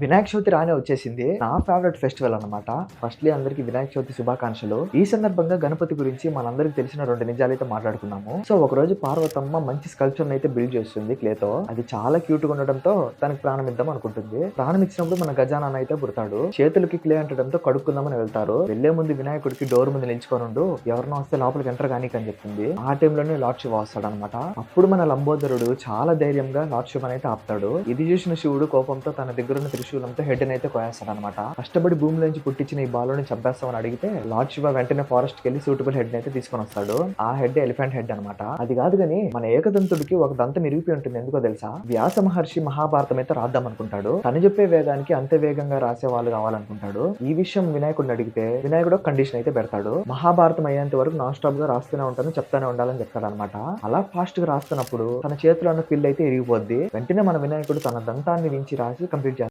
వినాయక చవితి రానే వచ్చేసింది. నా ఫేవరెట్ ఫెస్టివల్ అన్నమాట. ఫస్ట్‌లీ అందరికి వినాయక చవితి శుభాకాంక్షలు. ఈ సందర్భంగా గణపతి గురించి మనందరికి తెలిసిన 2 నిజాలైతే మాట్లాడుకుందాము. సో ఒకరోజు పార్వతమ్మ మంచి స్కల్ప్చర్‌ని అయితే బిల్డ్ చేస్తుంది క్లేతో. అది చాలా క్యూట్‌గా ఉండడంతో తనకి ప్రాణం ఇద్దాం అనుకుంటుంది. ప్రాణం ఇచ్చినప్పుడు మన గజానన అయితే పుడతాడు. చేతులకి క్లే అంటడంతో కడుక్కుందామని వెళ్తారు. వెళ్లే ముందు వినాయకుడికి డోర్ ముందు నిల్చుకొనుండు. ఎవరైనా వస్తే లోపలికి ఎంటర్ కానీకని చెప్తుంది. ఆ టైంలోనే లార్డ్ శివ వస్తాడన్నమాట. అప్పుడు మన లంబోదరుడు చాలా ధైర్యంగా లార్డ్ శివని అయితే ఆపుతాడు. ఇది చూసిన శివుడు కోపంతో తన దగ్గరున్న త్రిశూలంతో హెడ్ అయితే కోయేస్తాడనమాట. కష్టపడి భూమిలోంచి పుట్టించిన ఈ బాలుని చంపేస్తామని అడిగితే లార్డ్ శివ వెంటనే ఫారెస్ట్ కి వెళ్లి సూటబుల్ హెడ్ అయితే తీసుకొని వస్తాడు. ఆ హెడ్ ఎలిఫెంట్ హెడ్ అనమాట. అది కాదు గాని మన ఏకదంతుడికి ఒక దంతం ఇరిగిపోయి ఉంటుంది. ఎందుకో తెలుసా? వ్యాస మహర్షి మహాభారతం అయితే రాద్దాం అనుకుంటాడు. తను చెప్పే వేగానికి అంతే వేగంగా రాసే వాళ్ళు కావాలనుకుంటాడు. ఈ విషయం వినాయకుడిని అడిగితే వినాయకుడు ఒక కండిషన్ అయితే పెడతాడు. మహాభారతం అయ్యేంత వరకు నాన్ స్టాప్ గా రాస్తూనే ఉంటాను, చెప్తానే ఉండాలని చెప్తాడు అనమాట. అలా ఫాస్ట్ గా రాస్తున్నప్పుడు తన చేతిలో ఉన్న పిల్ అయితే ఇరిగిపోద్ది. వెంటనే మన వినాయకుడు తన దంతాన్ని వించి రాసి కంప్లీట్ చేస్తాడు.